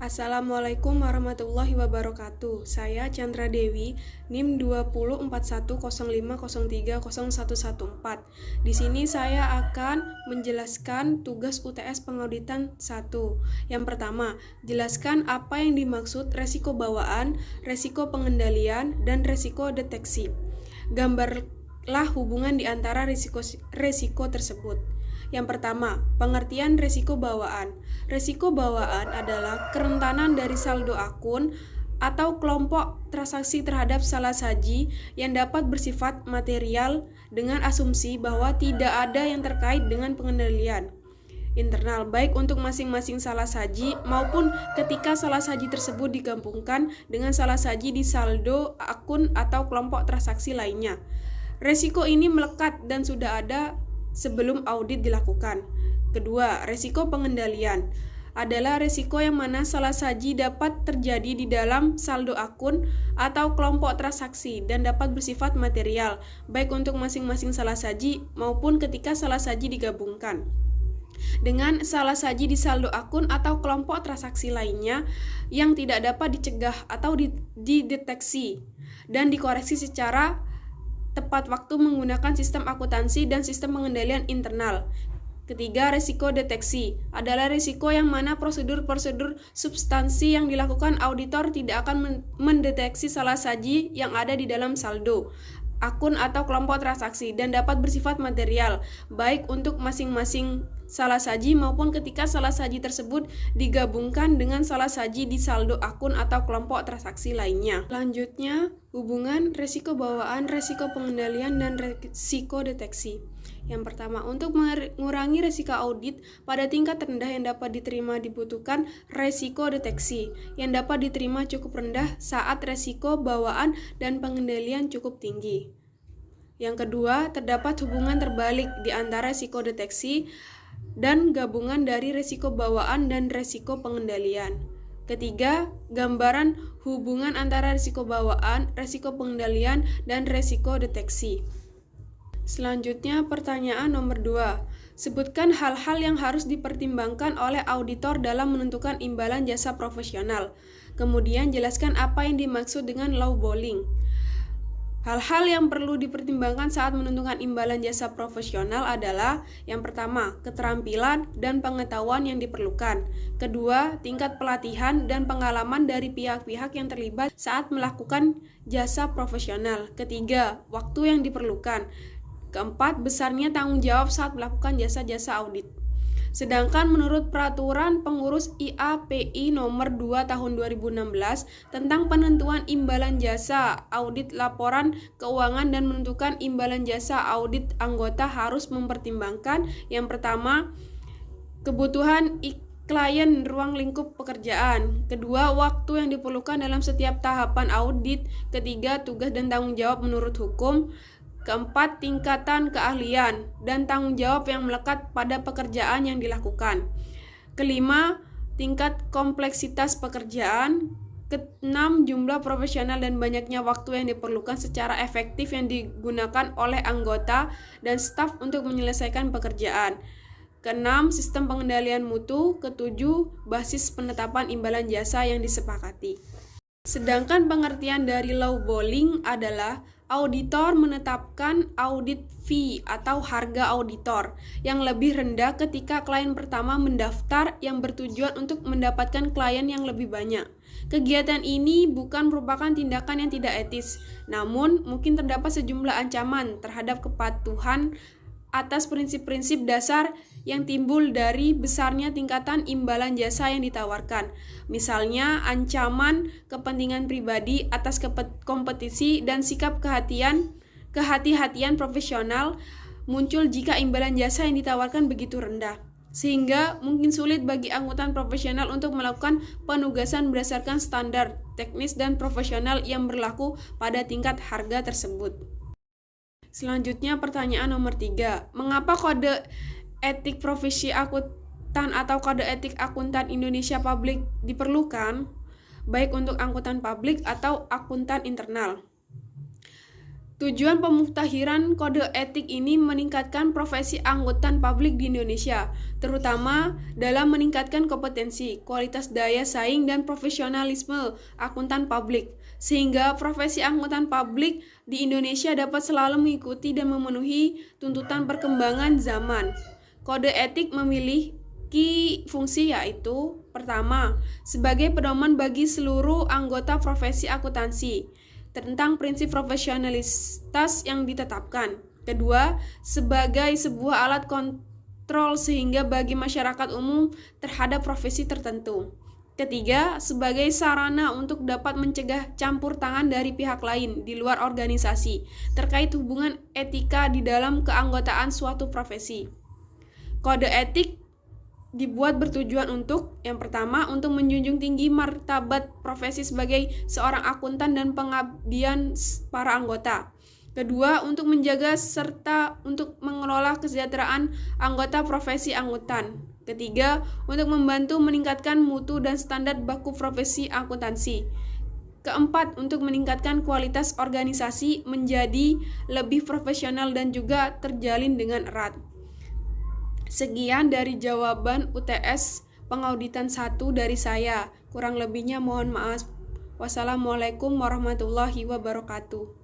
Assalamualaikum warahmatullahi wabarakatuh. Saya Chandra Dewi, NIM 204105030114. Di sini saya akan menjelaskan tugas UTS pengauditan 1. Yang pertama, jelaskan apa yang dimaksud resiko bawaan, resiko pengendalian, dan resiko deteksi. Gambarlah hubungan di antara resiko tersebut. Yang pertama, pengertian resiko bawaan. Resiko bawaan adalah kerentanan dari saldo akun atau kelompok transaksi terhadap salah saji yang dapat bersifat material dengan asumsi bahwa tidak ada yang terkait dengan pengendalian internal, baik untuk masing-masing salah saji maupun ketika salah saji tersebut digabungkan dengan salah saji di saldo akun atau kelompok transaksi lainnya. Resiko ini melekat dan sudah ada sebelum audit dilakukan. Kedua, resiko pengendalian adalah resiko yang mana salah saji dapat terjadi di dalam saldo akun atau kelompok transaksi dan dapat bersifat material, baik untuk masing-masing salah saji maupun ketika salah saji digabungkan dengan salah saji di saldo akun atau kelompok transaksi lainnya yang tidak dapat dicegah atau dideteksi dan dikoreksi secara tepat waktu menggunakan sistem akuntansi dan sistem pengendalian internal. Ketiga, resiko deteksi adalah risiko yang mana prosedur-prosedur substansi yang dilakukan auditor tidak akan mendeteksi salah saji yang ada di dalam saldo akun atau kelompok transaksi dan dapat bersifat material, baik untuk masing-masing salah saji maupun ketika salah saji tersebut digabungkan dengan salah saji di saldo akun atau kelompok transaksi lainnya. Selanjutnya, hubungan resiko bawaan, resiko pengendalian, dan resiko deteksi. Yang pertama, untuk mengurangi resiko audit pada tingkat rendah yang dapat diterima dibutuhkan resiko deteksi yang dapat diterima cukup rendah saat resiko bawaan dan pengendalian cukup tinggi. Yang kedua, terdapat hubungan terbalik di antara resiko deteksi dan gabungan dari resiko bawaan dan resiko pengendalian. Ketiga, gambaran hubungan antara resiko bawaan, resiko pengendalian, dan resiko deteksi. Selanjutnya, pertanyaan nomor 2. Sebutkan hal-hal yang harus dipertimbangkan oleh auditor dalam menentukan imbalan jasa profesional. Kemudian, jelaskan apa yang dimaksud dengan lowballing. Hal-hal yang perlu dipertimbangkan saat menentukan imbalan jasa profesional adalah yang pertama, keterampilan dan pengetahuan yang diperlukan. Kedua, tingkat pelatihan dan pengalaman dari pihak-pihak yang terlibat saat melakukan jasa profesional. Ketiga, waktu yang diperlukan. Keempat, besarnya tanggung jawab saat melakukan jasa-jasa audit. Sedangkan menurut Peraturan Pengurus IAPI Nomor 2 Tahun 2016 tentang penentuan imbalan jasa audit laporan keuangan dan menentukan imbalan jasa audit anggota harus mempertimbangkan yang pertama, kebutuhan klien ruang lingkup pekerjaan. Kedua, waktu yang diperlukan dalam setiap tahapan audit. Ketiga, tugas dan tanggung jawab menurut hukum. Keempat, tingkatan keahlian dan tanggung jawab yang melekat pada pekerjaan yang dilakukan. Kelima, tingkat kompleksitas pekerjaan. Keenam, jumlah profesional dan banyaknya waktu yang diperlukan secara efektif yang digunakan oleh anggota dan staf untuk menyelesaikan pekerjaan. Keenam, sistem pengendalian mutu. Ketujuh, basis penetapan imbalan jasa yang disepakati. Sedangkan pengertian dari lowballing adalah auditor menetapkan audit fee atau harga auditor yang lebih rendah ketika klien pertama mendaftar yang bertujuan untuk mendapatkan klien yang lebih banyak. Kegiatan ini bukan merupakan tindakan yang tidak etis, namun mungkin terdapat sejumlah ancaman terhadap kepatuhan atas prinsip-prinsip dasar yang timbul dari besarnya tingkatan imbalan jasa yang ditawarkan. Misalnya, ancaman kepentingan pribadi atas kompetisi dan sikap kehati-hatian profesional muncul jika imbalan jasa yang ditawarkan begitu rendah, sehingga mungkin sulit bagi angkutan profesional untuk melakukan penugasan berdasarkan standar teknis dan profesional yang berlaku pada tingkat harga tersebut. Selanjutnya, pertanyaan nomor 3. Mengapa kode etik profesi akuntan atau kode etik akuntan Indonesia Publik diperlukan, baik untuk akuntan publik atau akuntan internal? Tujuan pemuktahiran kode etik ini meningkatkan profesi angkutan publik di Indonesia, terutama dalam meningkatkan kompetensi, kualitas daya saing, dan profesionalisme akuntan publik, sehingga profesi angkutan publik di Indonesia dapat selalu mengikuti dan memenuhi tuntutan perkembangan zaman. Kode etik memiliki fungsi yaitu, pertama, sebagai pedoman bagi seluruh anggota profesi akuntansi tentang prinsip profesionalitas yang ditetapkan. Kedua, sebagai sebuah alat kontrol sehingga bagi masyarakat umum terhadap profesi tertentu. Ketiga, sebagai sarana untuk dapat mencegah campur tangan dari pihak lain di luar organisasi terkait hubungan etika di dalam keanggotaan suatu profesi. Kode etik dibuat bertujuan untuk, yang pertama, untuk menjunjung tinggi martabat profesi sebagai seorang akuntan dan pengabdian para anggota. Kedua, untuk menjaga serta untuk mengelola kesejahteraan anggota profesi akuntan. Ketiga, untuk membantu meningkatkan mutu dan standar baku profesi akuntansi. Keempat, untuk meningkatkan kualitas organisasi menjadi lebih profesional dan juga terjalin dengan erat. Sekian dari jawaban UTS pengauditan 1 dari saya. Kurang lebihnya mohon maaf. Wassalamualaikum warahmatullahi wabarakatuh.